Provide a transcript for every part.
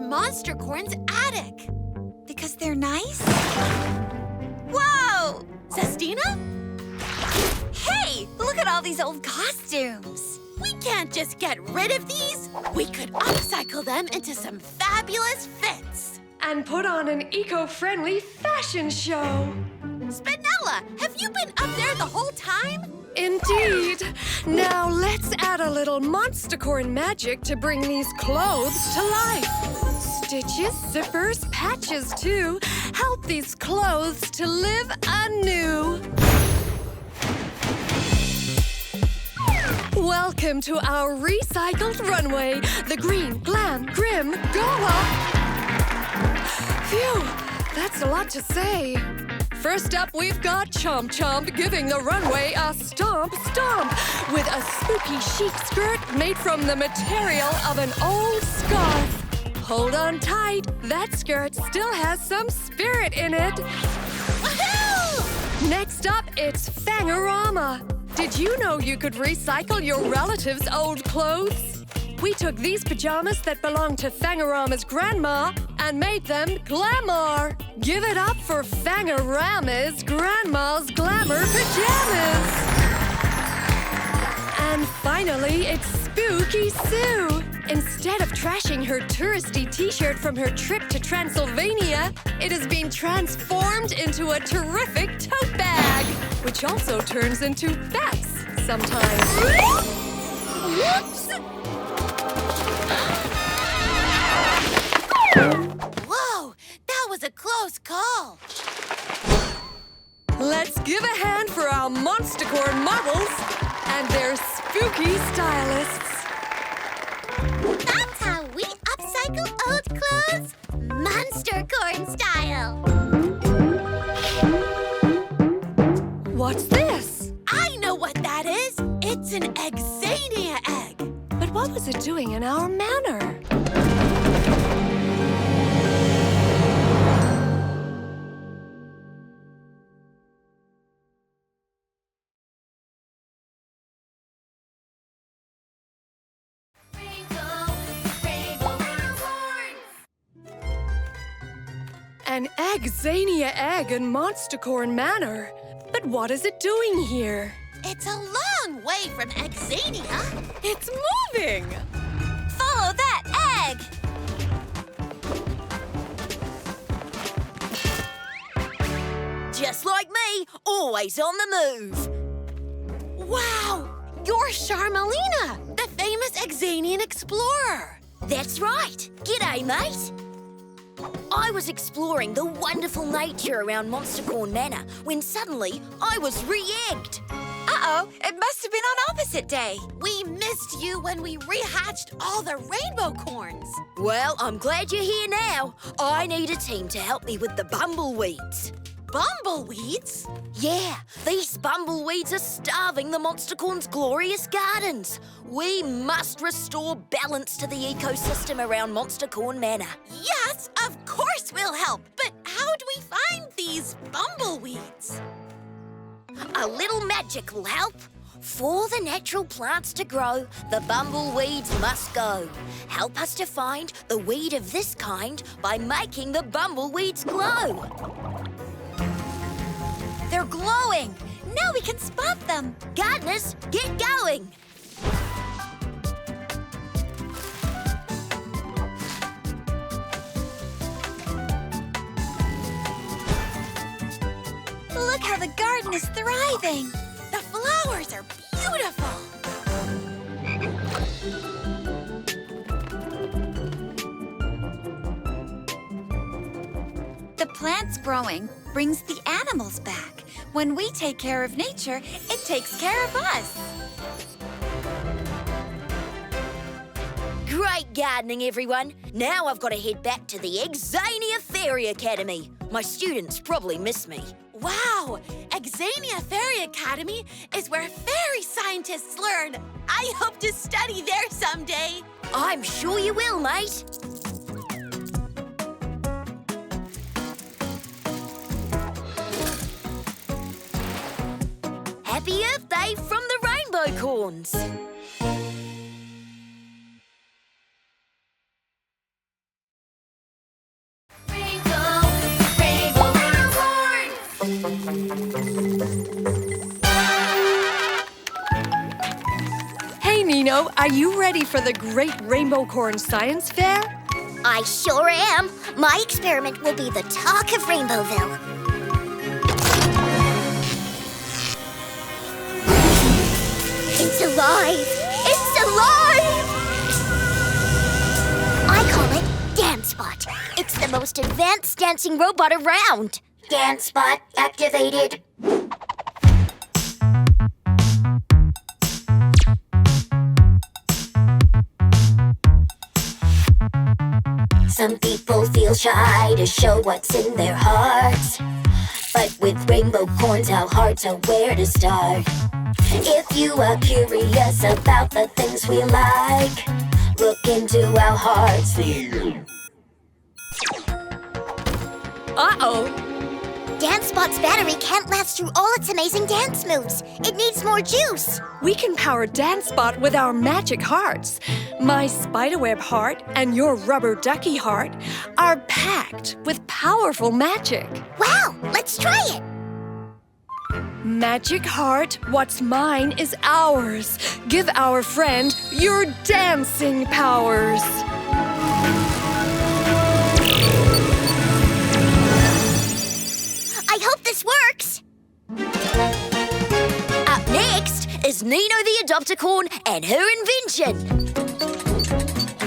Monstercorn's attic. Because they're nice? Whoa! Zestina? Hey, look at all these old costumes. We can't just get rid of these. We could upcycle them into some fabulous fits. And put on an eco-friendly fashion show. Spinella, have you been up there the whole time? Indeed. Now let's add a little Monstercorn magic to bring these clothes to life. Stitches, zippers, patches too. Help these clothes to live anew. Welcome to our recycled runway, the Green Glam Grim Gala. Phew, that's a lot to say. First up, we've got Chomp Chomp giving the runway a stomp stomp with a spooky chic skirt made from the material of an old scarf. Hold on tight, that skirt still has some spirit in it. Woohoo! Next up, it's Fangorama. Did you know you could recycle your relatives' old clothes? We took these pajamas that belonged to Fangorama's grandma and made them glamour. Give it up for Fangorama's grandma's glamour pajamas. And finally, it's Spooky Sue. Instead of trashing her touristy t-shirt from her trip to Transylvania, it has been transformed into a terrific tote bag, which also turns into bats sometimes. Whoops! Whoa, that was a close call. Let's give a hand for our Monstercorn models and their spooky stylists. That's how we upcycle old clothes, Monstercorn style. What's this? I know what that is. It's an Eggzania egg. But what was it doing in our manor? An Eggzania egg in Monstercorn Manor. But what is it doing here? It's a long way from Eggzania. It's moving! Follow that egg! Just like me, always on the move. Wow, you're Charmelina, the famous Eggzanian explorer. That's right. G'day, mate. I was exploring the wonderful nature around Monstercorn Manor when suddenly I was re-egged. Uh-oh, it must have been on opposite day. We missed you when we rehatched all the Rainbocorns. Well, I'm glad you're here now. I need a team to help me with the bumbleweeds. Bumbleweeds? Yeah, these bumbleweeds are starving the Monstercorn's glorious gardens. We must restore balance to the ecosystem around Monstercorn Manor. Yes, of course we'll help. But how do we find these bumbleweeds? A little magic will help. For the natural plants to grow, the bumbleweeds must go. Help us to find the weed of this kind by making the bumbleweeds glow. They're glowing. Now we can spot them. Gardeners, get going. Look how the garden is thriving. The flowers are beautiful. The plants growing brings the animals back. When we take care of nature, it takes care of us. Great gardening, everyone. Now I've got to head back to the Eggzania Fairy Academy. My students probably miss me. Wow, Eggzania Fairy Academy is where fairy scientists learn. I hope to study there someday. I'm sure you will, mate. Happy Earth Day from the Rainbocorns. Hey, Nino, are you ready for the Great Rainbocorn Science Fair? I sure am. My experiment will be the talk of Rainbowville. It's alive! It's alive! I call it DanceBot. It's the most advanced dancing robot around. DanceBot activated. Some people feel shy to show what's in their hearts. But with Rainbocorns, our hearts are where to start. If you are curious about the things we like, look into our hearts. Uh-oh. DanceBot's battery can't last through all its amazing dance moves. It needs more juice. We can power DanceBot with our magic hearts. My spiderweb heart and your rubber ducky heart are packed with powerful magic. Wow, let's try it. Magic heart, what's mine is ours. Give our friend your dancing powers. I hope this works. Up next is Nino the Adopticorn and her invention.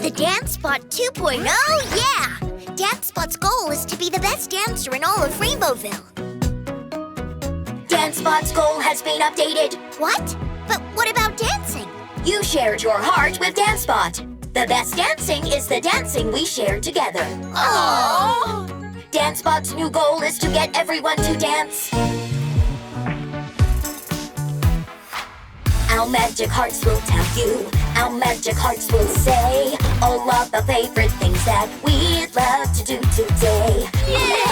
The DanceBot 2.0, yeah! DanceBot's goal is to be the best dancer in all of Rainbowville. DanceBot's goal has been updated. What? But what about dancing? You shared your heart with DanceBot. The best dancing is the dancing we share together. Aww! DanceBot's new goal is to get everyone to dance. Our magic hearts will tell you, our magic hearts will say all of the favorite things that we'd love to do today. Yay!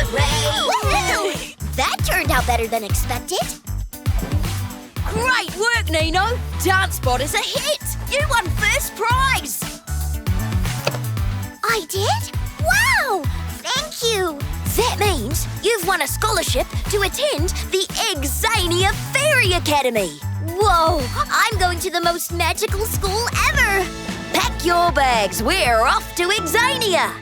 Hooray! Woohoo! That turned out better than expected. Great work, Nino! DanceBot is a hit! You won first prize! I did? Wow! Thank you! That means you've won a scholarship to attend the Eggzania Fairy Academy! Whoa! I'm going to the most magical school ever! Pack your bags, we're off to Eggzania!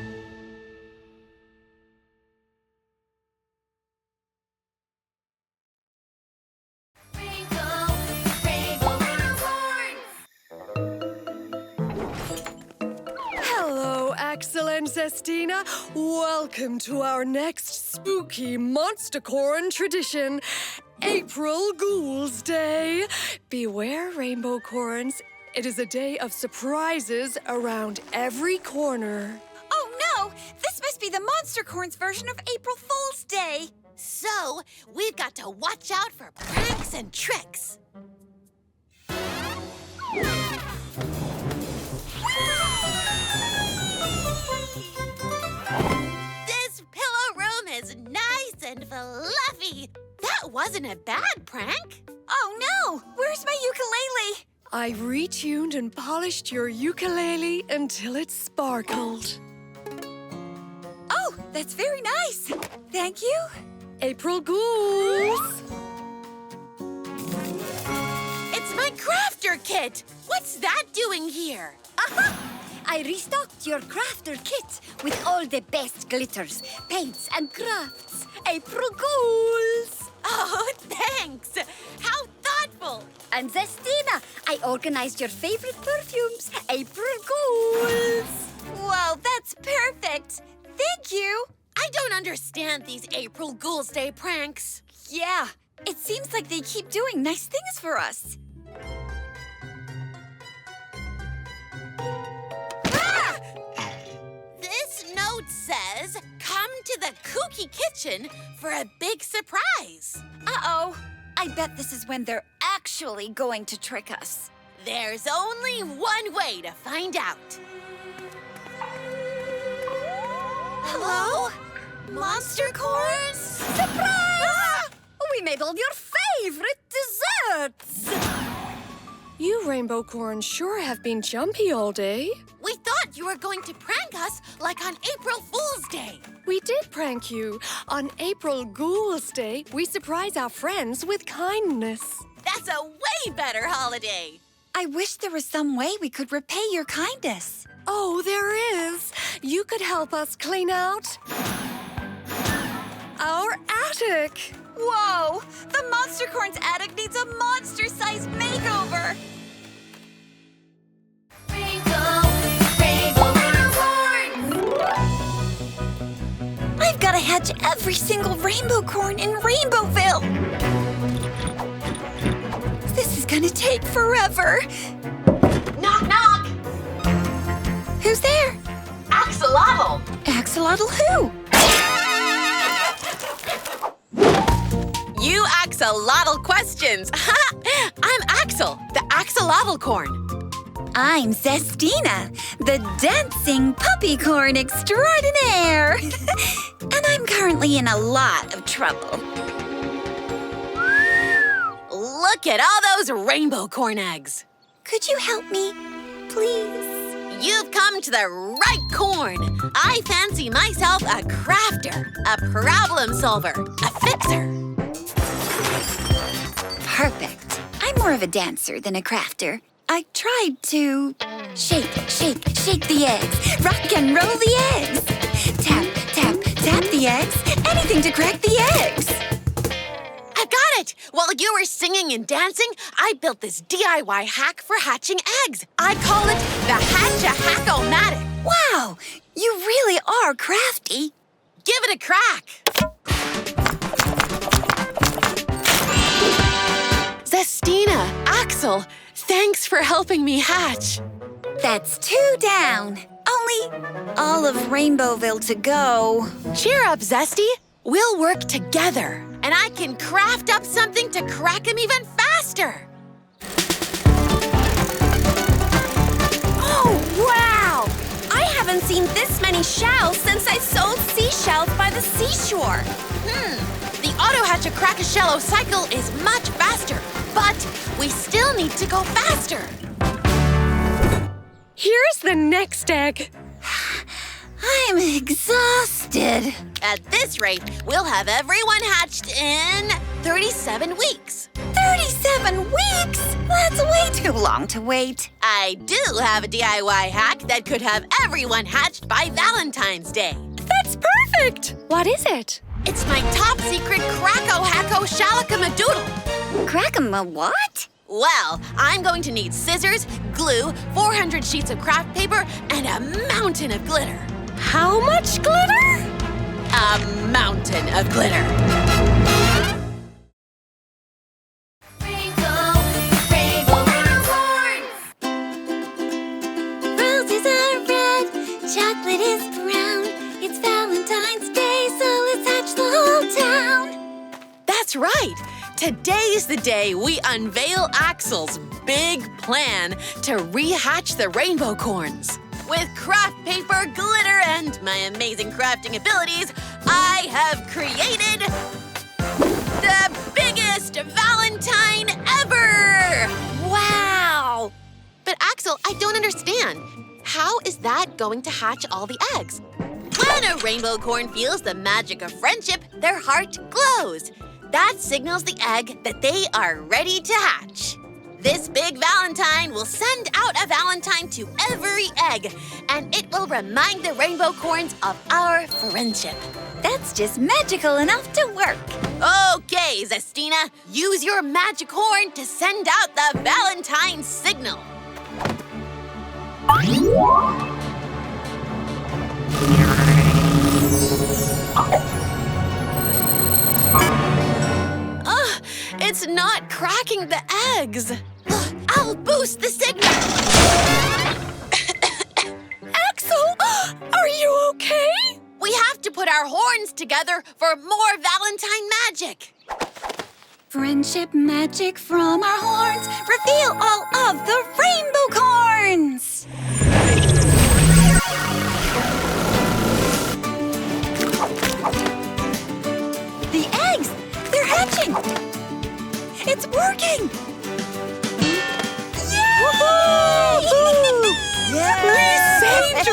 Hello, Axel and Zestina. Welcome to our next spooky Monstercorn tradition, April Ghouls Day. Beware, Rainbocorns. It is a day of surprises around every corner. Oh no! This must be the Monstercorns version of April Fool's Day. So, we've got to watch out for pranks and tricks. This pillow room is nice and fluffy. That wasn't a bad prank. Oh no! Where's my ukulele? I retuned and polished your ukulele until it sparkled. Oh, that's very nice. Thank you. April Ghouls! It's my crafter kit. What's that doing here? Aha! I restocked your crafter kit with all the best glitters, paints, and crafts. April Ghouls! Oh, thanks. How thoughtful. And Zestina, I organized your favorite perfumes. April Ghouls! Wow, that's perfect. Thank you. I don't understand these April Ghouls Day pranks. Yeah, it seems like they keep doing nice things for us. Ah! This note says, come to the kooky kitchen for a big surprise. Uh-oh. I bet this is when they're actually going to trick us. There's only one way to find out. Hello? Monstercorns? Surprise! Ah! We made all your favorite desserts! You Rainbocorns sure have been jumpy all day. We thought you were going to prank us like on April Fool's Day. We did prank you. On April Ghouls Day, we surprise our friends with kindness. That's a way better holiday. I wish there was some way we could repay your kindness. Oh, there is. You could help us clean out our attic. Whoa! The Monstercorns attic needs a monster-sized makeover! I've got to hatch every single Rainbocorn in Rainbowville! This is gonna take forever! Knock, knock. Who's there? Axolotl. Axolotl who? You axolotl questions. I'm Axel, the axolotl-corn. I'm Zestina, the dancing puppycorn extraordinaire. And I'm currently in a lot of trouble. Look at all those rainbow corn eggs. Could you help me, please? You've come to the right corn. I fancy myself a crafter, a problem solver, a fixer. Perfect. I'm more of a dancer than a crafter. I tried to shake, shake, shake the eggs, rock and roll the eggs. Tap, tap, tap the eggs, anything to crack the eggs. I got it! While you were singing and dancing, I built this DIY hack for hatching eggs. I call it the Hatch-A-Hack-O-Matic. Wow, you really are crafty. Give it a crack. Zestina, Axel, thanks for helping me hatch. That's 2 down. Only all of Rainbowville to go. Cheer up, Zesty. We'll work together, and I can craft up something to crack him even faster. Oh, wow! I haven't seen this many shells since I sold seashells by the seashore. The auto-hatch-a-crack-a-shello cycle is much faster, but we still need to go faster. Here's the next egg. I'm exhausted. At this rate, we'll have everyone hatched in 37 weeks. 37 weeks? That's way too long to wait. I do have a DIY hack that could have everyone hatched by Valentine's Day. That's perfect. What is it? It's my top secret Cracko-Hacko-Shalakamadoodle. Crack-em a what? Well, I'm going to need scissors, glue, 400 sheets of craft paper, and a mountain of glitter. How much glitter? A mountain of glitter. Roses are red, chocolate is brown. It's Valentine's Day, so let's hatch the whole town. That's right. Today's the day we unveil Axel's big plan to rehatch the Rainbocorns. With craft paper, glitter, and my amazing crafting abilities, I have created the biggest Valentine ever! Wow! But Axel, I don't understand. How is that going to hatch all the eggs? When a Rainbocorn feels the magic of friendship, their heart glows. That signals the egg that they are ready to hatch. This big Valentine will send out a Valentine to every egg, and it will remind the Rainbocorns of our friendship. That's just magical enough to work. Okay, Zestina, use your magic horn to send out the Valentine signal. It's not cracking the eggs. I'll boost the signal. Axel, are you okay? We have to put our horns together for more Valentine magic. Friendship magic from our horns reveal all of the Rainbocorns. The eggs, they're hatching. It's working! Yay! We saved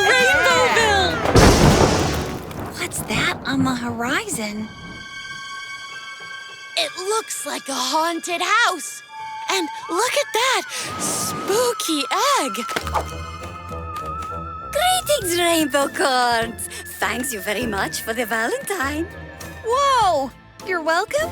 on the horizon. It looks like a haunted house. And look at that spooky egg. Greetings, Rainbocorns. Thanks you very much for the Valentine. Whoa! You're welcome?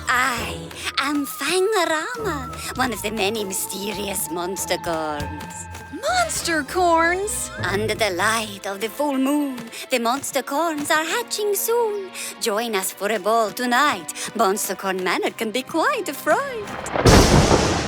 I am Fangorama, one of the many mysterious Monstercorns. Monstercorns! Under the light of the full moon, the Monstercorns are hatching soon. Join us for a ball tonight. Monstercorn Manor can be quite a fright.